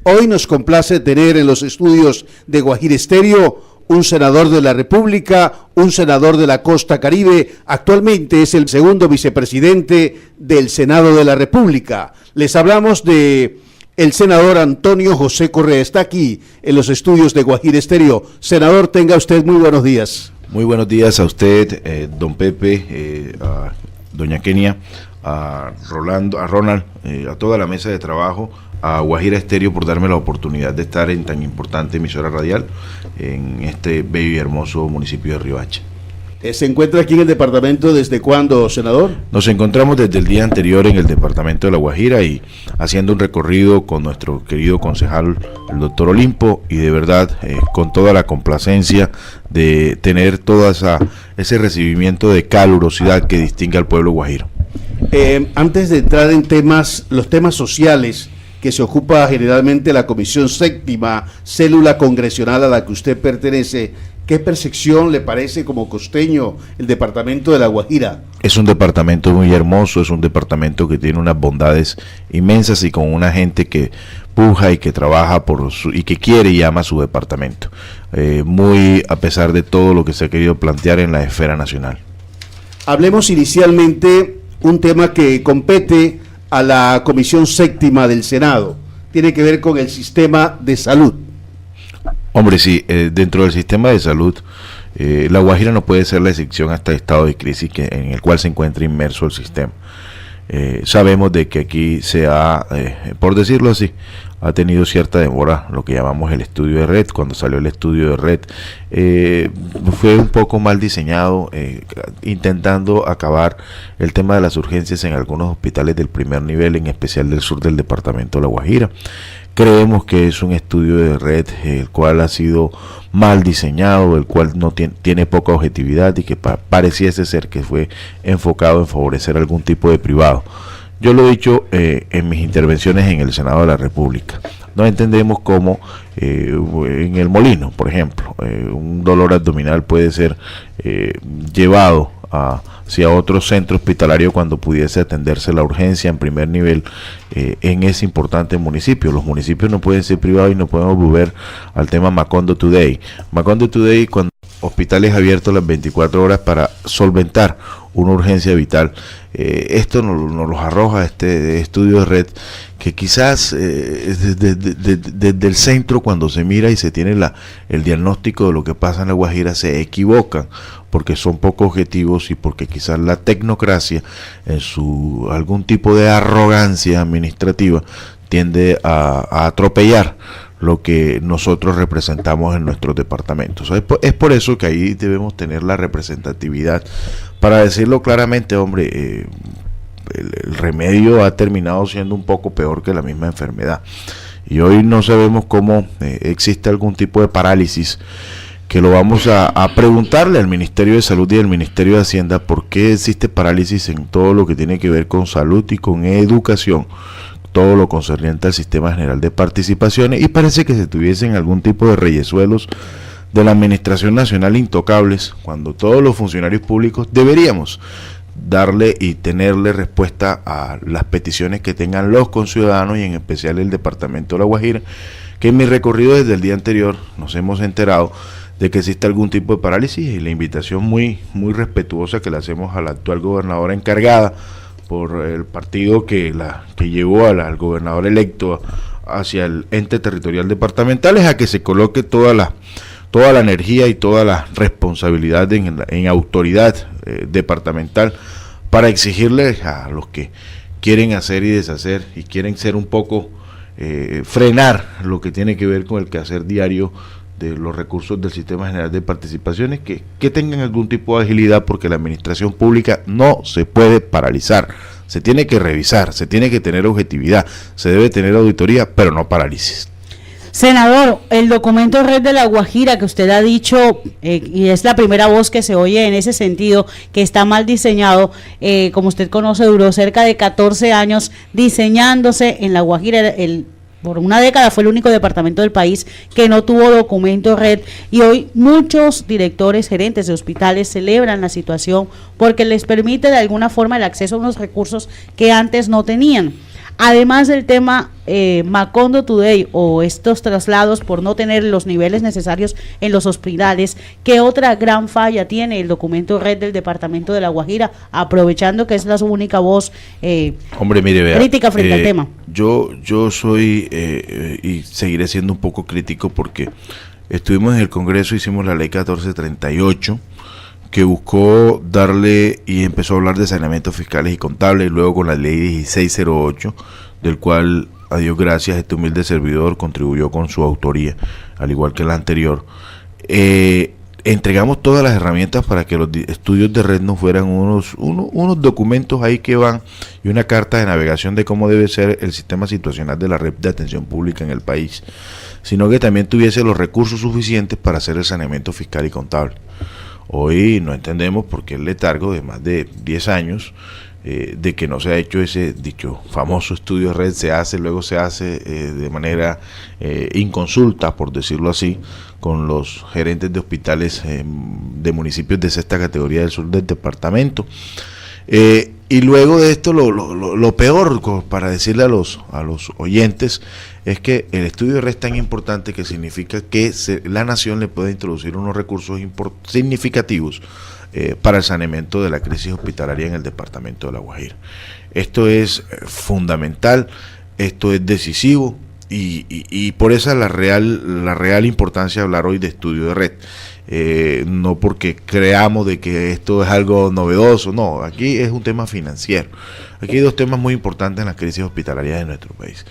Hoy nos complace tener en los estudios de Guajira Estéreo un senador de la República, un senador de la Costa Caribe, actualmente es el segundo vicepresidente del Senado de la República. Les hablamos de el senador Antonio José Correa, está aquí en los estudios de Guajira Estéreo. Senador, tenga usted muy buenos días. Muy buenos días a usted, don Pepe, a doña Kenia, a Rolando, a Ronald, a toda la mesa de trabajo, a Guajira Estéreo por darme la oportunidad de estar en tan importante emisora radial en este bello y hermoso municipio de Riohacha. ¿Se encuentra aquí en el departamento desde cuándo, senador? Nos encontramos desde el día anterior en el departamento de La Guajira y haciendo un recorrido con nuestro querido concejal, el doctor Olimpo, y de verdad con toda la complacencia de tener todo ese recibimiento de calurosidad que distingue al pueblo guajiro. Antes de entrar en los temas sociales que se ocupa generalmente la Comisión Séptima, célula congresional a la que usted pertenece, ¿qué percepción le parece como costeño el departamento de La Guajira? Es un departamento muy hermoso, es un departamento que tiene unas bondades inmensas y con una gente que puja y que trabaja y que quiere y ama su departamento, muy a pesar de todo lo que se ha querido plantear en la esfera nacional. Hablemos inicialmente un tema que compete a la Comisión Séptima del Senado, tiene que ver con el sistema de salud. Hombre, sí, dentro del sistema de salud, La Guajira no puede ser la excepción a este estado de crisis en el cual se encuentra inmerso el sistema. Sabemos de que aquí se ha, por decirlo así, ha tenido cierta demora lo que llamamos el estudio de red. Cuando salió el estudio de red fue un poco mal diseñado, intentando acabar el tema de las urgencias en algunos hospitales del primer nivel, en especial del sur del departamento de La Guajira. Creemos que es un estudio de red el cual ha sido mal diseñado, el cual no tiene poca objetividad y que pareciese ser que fue enfocado en favorecer algún tipo de privado. Yo lo he dicho en mis intervenciones en el Senado de la República. No entendemos cómo en el Molino, por ejemplo, un dolor abdominal puede ser llevado hacia otro centro hospitalario cuando pudiese atenderse la urgencia en primer nivel en ese importante municipio. Los municipios no pueden ser privados y no podemos volver al tema Macondo Today. Macondo Today, cuando hospitales abiertos las 24 horas para solventar una urgencia vital. Esto nos los arroja este estudio de red, que quizás desde el centro, cuando se mira y se tiene el diagnóstico de lo que pasa en La Guajira, se equivocan porque son poco objetivos y porque quizás la tecnocracia en algún tipo de arrogancia administrativa tiende a atropellar lo que nosotros representamos en nuestros departamentos. Es por eso que ahí debemos tener la representatividad para decirlo claramente. Hombre, el remedio ha terminado siendo un poco peor que la misma enfermedad, y hoy no sabemos cómo existe algún tipo de parálisis, que lo vamos a preguntarle al Ministerio de Salud y al Ministerio de Hacienda por qué existe parálisis en todo lo que tiene que ver con salud y con educación, todo lo concerniente al Sistema General de Participaciones, y parece que se tuviesen algún tipo de reyesuelos de la Administración Nacional intocables, cuando todos los funcionarios públicos deberíamos darle y tenerle respuesta a las peticiones que tengan los conciudadanos, y en especial el departamento de La Guajira, que en mi recorrido desde el día anterior nos hemos enterado de que existe algún tipo de parálisis, y la invitación muy respetuosa que le hacemos a la actual gobernadora encargada por el partido que llevó al gobernador electo hacia el ente territorial departamental, es a que se coloque toda la energía y toda la responsabilidad en autoridad departamental para exigirle a los que quieren hacer y deshacer y quieren ser un poco frenar lo que tiene que ver con el quehacer diario de los recursos del Sistema General de Participaciones, que tengan algún tipo de agilidad, porque la administración pública no se puede paralizar, se tiene que revisar, se tiene que tener objetividad, se debe tener auditoría, pero no parálisis. Senador, el documento Red de La Guajira que usted ha dicho, y es la primera voz que se oye en ese sentido, que está mal diseñado, como usted conoce, duró cerca de 14 años diseñándose en La Guajira. Por una década fue el único departamento del país que no tuvo documento red, y hoy muchos directores, gerentes de hospitales celebran la situación porque les permite de alguna forma el acceso a unos recursos que antes no tenían. Además del tema Macondo Today o estos traslados por no tener los niveles necesarios en los hospitales, ¿qué otra gran falla tiene el documento red del departamento de La Guajira, aprovechando que es la única voz Hombre, mire, vea, crítica frente al tema? Yo soy y seguiré siendo un poco crítico porque estuvimos en el Congreso, hicimos la ley 1438 que buscó darle y empezó a hablar de saneamientos fiscales y contables, y luego con la ley 1608, del cual, a Dios gracias, este humilde servidor contribuyó con su autoría, al igual que la anterior. Entregamos todas las herramientas para que los estudios de red no fueran unos documentos ahí que van y una carta de navegación de cómo debe ser el sistema situacional de la red de atención pública en el país, sino que también tuviese los recursos suficientes para hacer el saneamiento fiscal y contable. Hoy no entendemos por qué el letargo de más de 10 años de que no se ha hecho ese dicho famoso estudio de red, luego se hace de manera inconsulta, por decirlo así, con los gerentes de hospitales de municipios de sexta categoría del sur del departamento. Y luego de esto, lo peor, para decirle a los oyentes, es que el estudio de red es tan importante que significa que la nación le puede introducir unos recursos significativos para el saneamiento de la crisis hospitalaria en el departamento de La Guajira. Esto es fundamental, esto es decisivo, y por eso la real importancia de hablar hoy de estudio de red. No porque creamos de que esto es algo novedoso, no, aquí es un tema financiero. Aquí hay dos temas muy importantes en la crisis hospitalaria de nuestro país.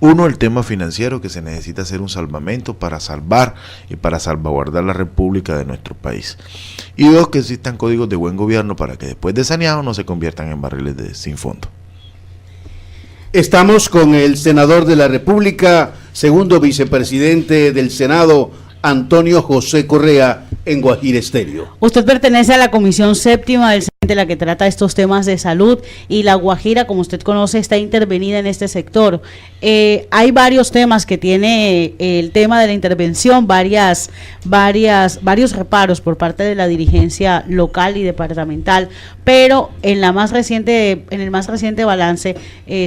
Uno, el tema financiero, que se necesita hacer un salvamento para salvar y para salvaguardar la república de nuestro país. Y dos, que existan códigos de buen gobierno para que después de saneado no se conviertan en barriles sin fondo. Estamos con el senador de la República, segundo vicepresidente del Senado, Antonio José Correa, en Guajira Estéreo. Usted pertenece a la Comisión Séptima del Senado, la que trata estos temas de salud, y La Guajira, como usted conoce, está intervenida en este sector. Hay varios temas que tiene el tema de la intervención, varios reparos por parte de la dirigencia local y departamental, pero en el más reciente balance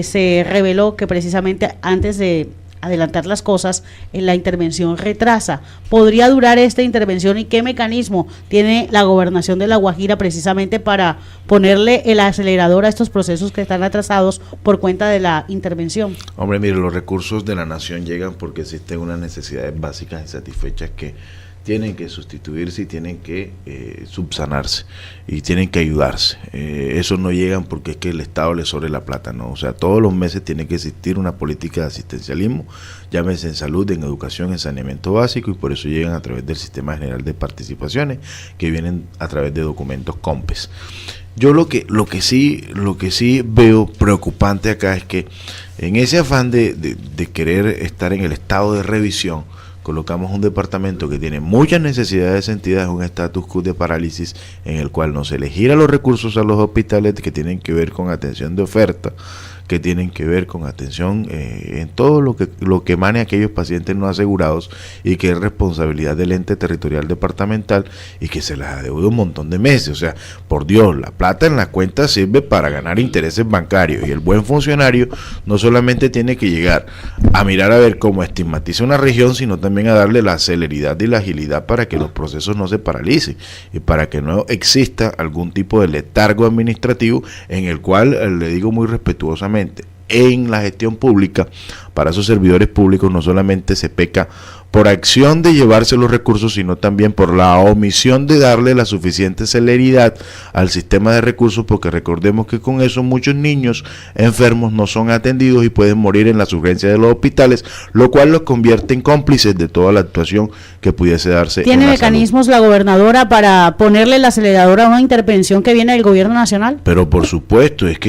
se reveló que precisamente antes de adelantar las cosas, la intervención retrasa. ¿Podría durar esta intervención y qué mecanismo tiene la gobernación de La Guajira precisamente para ponerle el acelerador a estos procesos que están atrasados por cuenta de la intervención? Hombre, mire, los recursos de la nación llegan porque existen unas necesidades básicas insatisfechas que tienen que sustituirse y tienen que subsanarse y tienen que ayudarse. Eso no llegan porque es que el Estado le sobre la plata, no. O sea, todos los meses tiene que existir una política de asistencialismo, llámese en salud, en educación, en saneamiento básico, y por eso llegan a través del Sistema General de Participaciones, que vienen a través de documentos COMPES. Yo lo que sí veo preocupante acá es que en ese afán de querer estar en el estado de revisión, colocamos un departamento que tiene muchas necesidades sentidas en un status quo de parálisis en el cual no se le gira los recursos a los hospitales que tienen que ver con atención de oferta, que tienen que ver con atención en todo lo que emane a aquellos pacientes no asegurados, y que es responsabilidad del ente territorial departamental y que se les adeuda un montón de meses. O sea, por Dios, la plata en la cuenta sirve para ganar intereses bancarios, y el buen funcionario no solamente tiene que llegar a mirar a ver cómo estigmatiza una región, sino también a darle la celeridad y la agilidad para que los procesos no se paralicen y para que no exista algún tipo de letargo administrativo en el cual, le digo muy respetuosamente, en la gestión pública, para esos servidores públicos no solamente se peca por acción de llevarse los recursos, sino también por la omisión de darle la suficiente celeridad al sistema de recursos, porque recordemos que con eso muchos niños enfermos no son atendidos y pueden morir en las urgencias de los hospitales, lo cual los convierte en cómplices de toda la actuación que pudiese darse. ¿Tiene mecanismos la gobernadora para ponerle el acelerador a una intervención que viene del gobierno nacional? Pero por supuesto, es que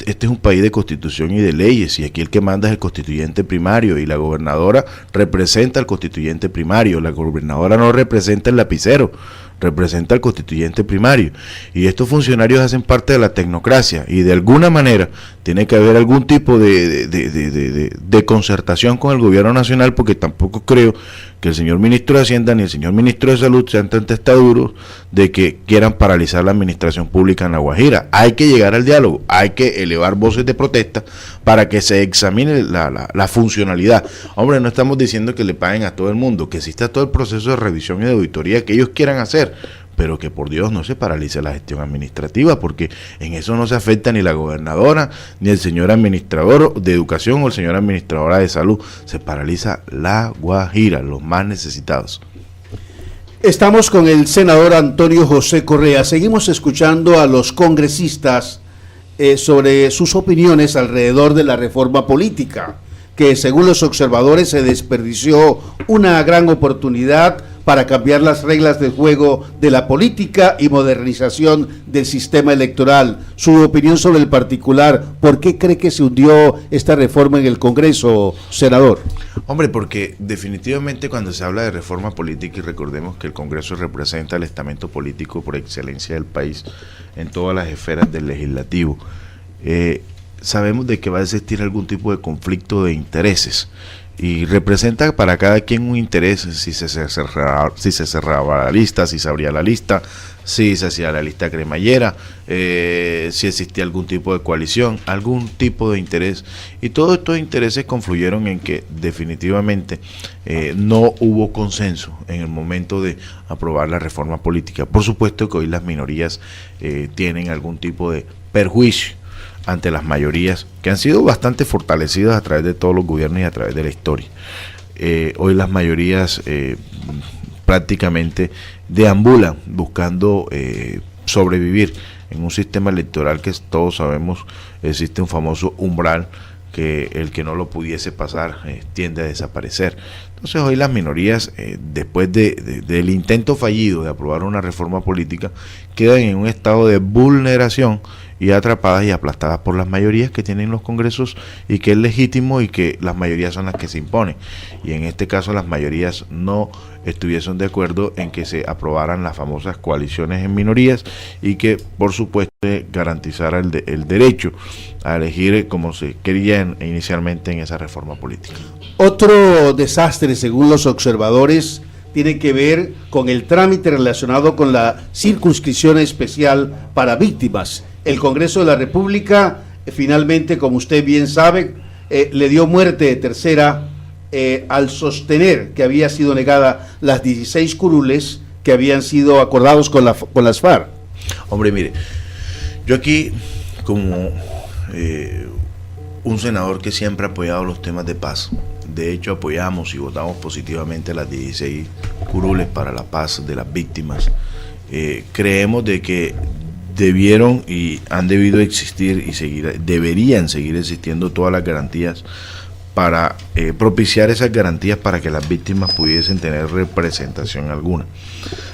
este es un país de constitución y de leyes, y aquí el que manda es el constituyente primario, y la gobernadora representa al constituyente primario. La gobernadora no representa el lapicero, representa al constituyente primario, y estos funcionarios hacen parte de la tecnocracia, y de alguna manera tiene que haber algún tipo de concertación con el gobierno nacional, porque tampoco creo que el señor ministro de Hacienda ni el señor ministro de Salud sean tan testaduros de que quieran paralizar la administración pública en La Guajira. Hay que llegar al diálogo, hay que elevar voces de protesta para que se examine la funcionalidad. Hombre, no estamos diciendo que le paguen a todo el mundo, que exista todo el proceso de revisión y de auditoría que ellos quieran hacer, pero que por Dios no se paralice la gestión administrativa, porque en eso no se afecta ni la gobernadora, ni el señor administrador de educación o el señor administradora de salud. Se paraliza La Guajira, los más necesitados. Estamos con el senador Antonio José Correa. Seguimos escuchando a los congresistas sobre sus opiniones alrededor de la reforma política, que según los observadores se desperdició una gran oportunidad para cambiar las reglas del juego de la política y modernización del sistema electoral. Su opinión sobre el particular, ¿por qué cree que se hundió esta reforma en el Congreso, senador? Hombre, porque definitivamente cuando se habla de reforma política, y recordemos que el Congreso representa el estamento político por excelencia del país en todas las esferas del legislativo, sabemos de que va a existir algún tipo de conflicto de intereses, y representa para cada quien un interés, si se cerraba la lista, si se abría la lista, si se hacía la lista cremallera, si existía algún tipo de coalición, algún tipo de interés, y todos estos intereses confluyeron en que definitivamente no hubo consenso en el momento de aprobar la reforma política. Por supuesto que hoy las minorías tienen algún tipo de perjuicio ante las mayorías que han sido bastante fortalecidas a través de todos los gobiernos y a través de la historia. Hoy las mayorías prácticamente deambulan buscando sobrevivir en un sistema electoral que todos sabemos existe un famoso umbral que el que no lo pudiese pasar tiende a desaparecer. Entonces hoy las minorías, después del intento fallido de aprobar una reforma política, quedan en un estado de vulneración y atrapadas y aplastadas por las mayorías que tienen los congresos, y que es legítimo y que las mayorías son las que se imponen. Y en este caso las mayorías no estuviesen de acuerdo en que se aprobaran las famosas coaliciones en minorías, y que por supuesto garantizara el derecho a elegir como se quería inicialmente en esa reforma política. Otro desastre, según los observadores, tiene que ver con el trámite relacionado con la circunscripción especial para víctimas. El Congreso de la República, finalmente, como usted bien sabe, le dio muerte de tercera al sostener que había sido negada las 16 curules que habían sido acordados con las FARC. Hombre, mire, yo aquí, como un senador que siempre ha apoyado los temas de paz, de hecho apoyamos y votamos positivamente las 16 curules para la paz de las víctimas, creemos de que debieron y han debido existir y deberían seguir existiendo todas las garantías para propiciar esas garantías para que las víctimas pudiesen tener representación alguna.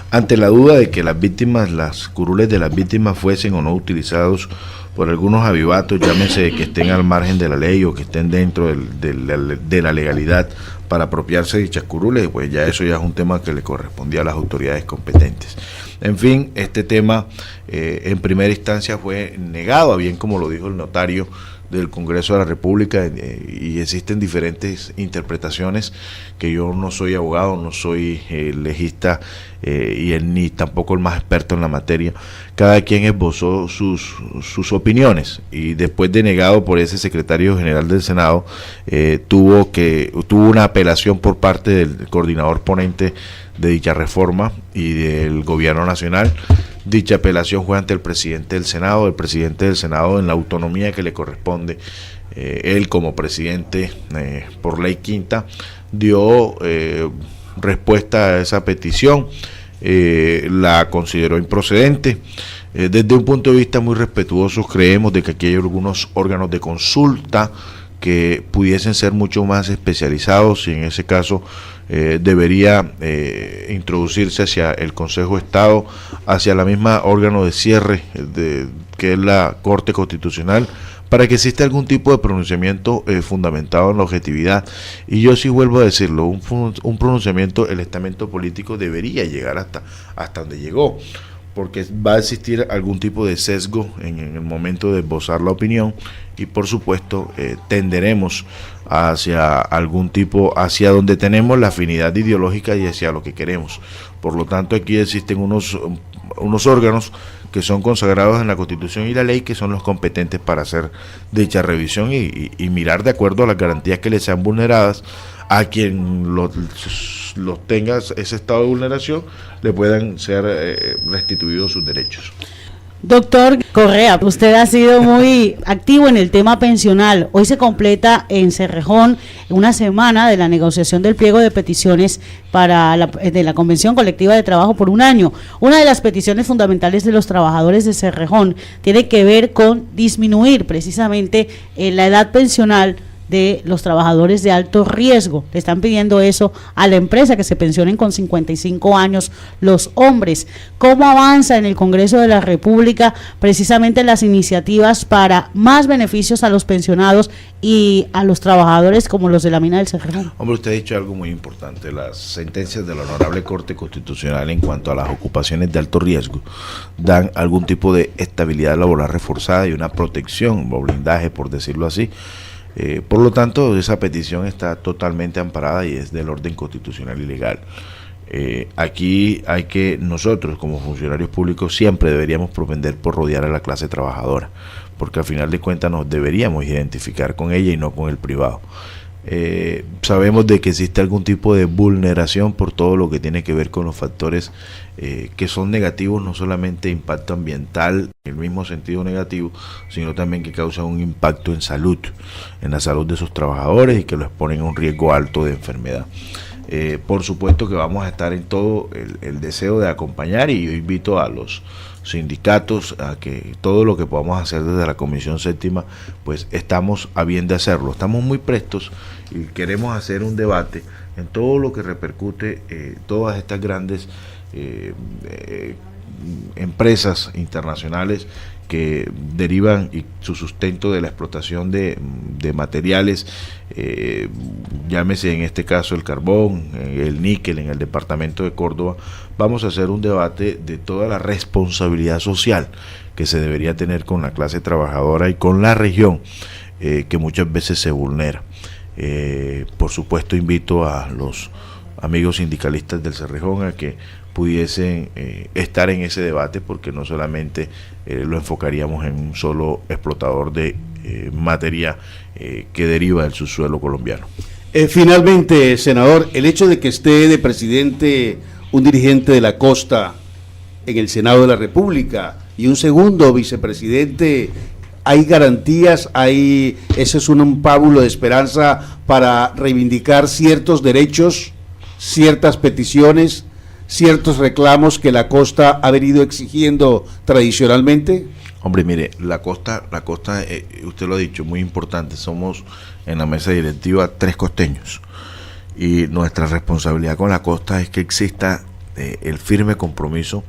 Ante la duda de que las curules de las víctimas fuesen o no utilizados por algunos avivatos, llámese que estén al margen de la ley o que estén dentro de la legalidad para apropiarse de dichas curules, pues ya eso ya es un tema que le correspondía a las autoridades competentes. En fin, este tema en primera instancia fue negado, bien como lo dijo el notario del Congreso de la República, y existen diferentes interpretaciones, que yo no soy abogado, no soy legista ni tampoco el más experto en la materia. Cada quien esbozó sus opiniones, y después de negado por ese secretario general del Senado, tuvo una apelación por parte del coordinador ponente de dicha reforma y del gobierno nacional. Dicha apelación fue ante el presidente del Senado. El presidente del Senado, en la autonomía que le corresponde, él como presidente por ley quinta, dio respuesta a esa petición, la consideró improcedente. Desde un punto de vista muy respetuoso, creemos de que aquí hay algunos órganos de consulta que pudiesen ser mucho más especializados, y en ese caso debería introducirse hacia el Consejo de Estado, hacia la misma órgano de cierre que es la Corte Constitucional, para que exista algún tipo de pronunciamiento fundamentado en la objetividad. Y yo sí vuelvo a decirlo, un pronunciamiento, el estamento político debería llegar hasta donde llegó, porque va a existir algún tipo de sesgo en el momento de esbozar la opinión y por supuesto tenderemos hacia algún tipo, hacia donde tenemos la afinidad ideológica y hacia lo que queremos. Por lo tanto, aquí existen unos órganos que son consagrados en la Constitución y la ley, que son los competentes para hacer dicha revisión y mirar de acuerdo a las garantías que les sean vulneradas a quien los tenga ese estado de vulneración, le puedan ser restituidos sus derechos. Doctor Correa, usted ha sido muy activo en el tema pensional. Hoy se completa en Cerrejón una semana de la negociación del pliego de peticiones de la Convención Colectiva de Trabajo por un año. Una de las peticiones fundamentales de los trabajadores de Cerrejón tiene que ver con disminuir precisamente la edad pensional de los trabajadores de alto riesgo. Le están pidiendo eso a la empresa, que se pensionen con 55 años los hombres. ¿Cómo avanza en el Congreso de la República precisamente las iniciativas para más beneficios a los pensionados y a los trabajadores como los de la mina del Cerrejón? Hombre, usted ha dicho algo muy importante. Las sentencias de la Honorable Corte Constitucional en cuanto a las ocupaciones de alto riesgo dan algún tipo de estabilidad laboral reforzada y una protección o blindaje, por decirlo así. Por lo tanto, esa petición está totalmente amparada y es del orden constitucional y legal. Aquí hay que, nosotros como funcionarios públicos siempre deberíamos propender por rodear a la clase trabajadora, porque al final de cuentas nos deberíamos identificar con ella y no con el privado. Sabemos de que existe algún tipo de vulneración por todo lo que tiene que ver con los factores que son negativos, no solamente impacto ambiental en el mismo sentido negativo, sino también que causan un impacto en la salud de sus trabajadores y que los ponen a un riesgo alto de enfermedad. Por supuesto que vamos a estar en todo el deseo de acompañar, y yo invito a los sindicatos a que todo lo que podamos hacer desde la Comisión Séptima, pues estamos a bien de hacerlo. Estamos muy prestos y queremos hacer un debate en todo lo que repercute todas estas grandes empresas internacionales que derivan y su sustento de la explotación de materiales, llámese en este caso el carbón, el níquel en el departamento de Córdoba. Vamos a hacer un debate de toda la responsabilidad social que se debería tener con la clase trabajadora y con la región, que muchas veces se vulnera. Por supuesto, invito a los amigos sindicalistas del Cerrejón a que pudiesen estar en ese debate, porque no solamente lo enfocaríamos en un solo explotador de materia que deriva del subsuelo colombiano. Finalmente, senador, el hecho de que esté de presidente un dirigente de la costa en el Senado de la República y un segundo vicepresidente, ¿hay garantías? ¿Ese es un pábulo de esperanza para reivindicar ciertos derechos, ciertas peticiones, ciertos reclamos que la costa ha venido exigiendo tradicionalmente? Hombre, mire, la costa, usted lo ha dicho, muy importante. Somos en la mesa directiva 3 costeños y nuestra responsabilidad con la costa es que exista el firme compromiso.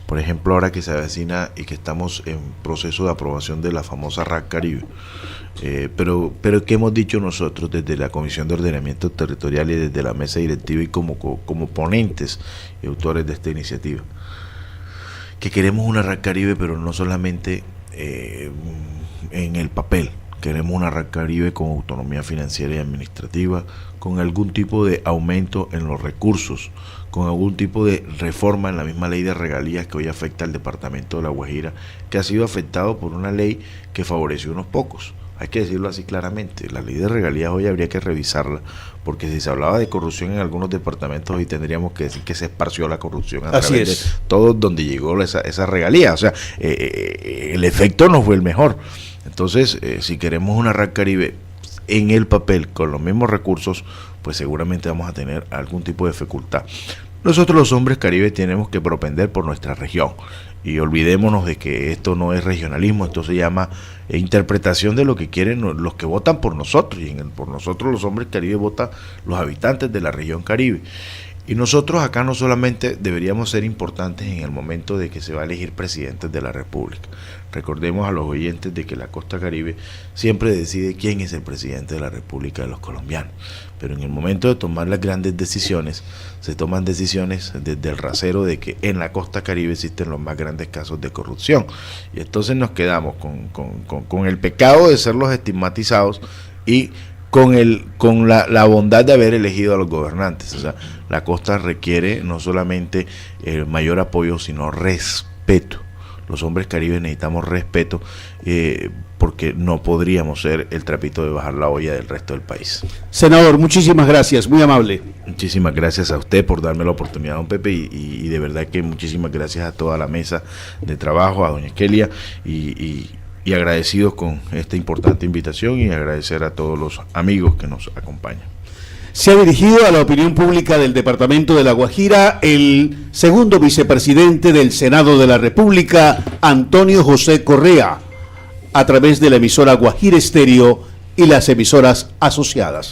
Por ejemplo, ahora que se avecina y que estamos en proceso de aprobación de la famosa RAC Caribe, pero ¿qué hemos dicho nosotros desde la Comisión de Ordenamiento Territorial y desde la mesa directiva y como ponentes y autores de esta iniciativa? Que queremos una RAC Caribe, pero no solamente en el papel. Queremos una RAC Caribe con autonomía financiera y administrativa, con algún tipo de aumento en los recursos, con algún tipo de reforma en la misma ley de regalías que hoy afecta al departamento de La Guajira, que ha sido afectado por una ley que favoreció a unos pocos. Hay que decirlo así claramente, la ley de regalías hoy habría que revisarla, porque si se hablaba de corrupción en algunos departamentos, hoy tendríamos que decir que se esparció la corrupción a través de todos donde llegó esa regalía. O sea, el efecto no fue el mejor. Entonces, si queremos una RAC Caribe en el papel con los mismos recursos, pues seguramente vamos a tener algún tipo de dificultad. Nosotros los hombres caribe tenemos que propender por nuestra región y olvidémonos de que esto no es regionalismo, esto se llama interpretación de lo que quieren los que votan por nosotros, y por nosotros los hombres caribe votan los habitantes de la región Caribe. Y nosotros acá no solamente deberíamos ser importantes en el momento de que se va a elegir presidentes de la República. Recordemos a los oyentes de que la Costa Caribe siempre decide quién es el presidente de la República de los colombianos. Pero en el momento de tomar las grandes decisiones, se toman decisiones desde el rasero de que en la Costa Caribe existen los más grandes casos de corrupción. Y entonces nos quedamos con el pecado de ser los estigmatizados y con la bondad de haber elegido a los gobernantes. O sea, la costa requiere no solamente mayor apoyo, sino respeto. Los hombres caribes necesitamos respeto, porque no podríamos ser el trapito de bajar la olla del resto del país. Senador, muchísimas gracias, muy amable. Muchísimas gracias a usted por darme la oportunidad, don Pepe, y de verdad que muchísimas gracias a toda la mesa de trabajo, a doña Kelia, y agradecidos con esta importante invitación, y agradecer a todos los amigos que nos acompañan. Se ha dirigido a la opinión pública del departamento de La Guajira el segundo vicepresidente del Senado de la República, Antonio José Correa, a través de la emisora Guajira Estéreo y las emisoras asociadas.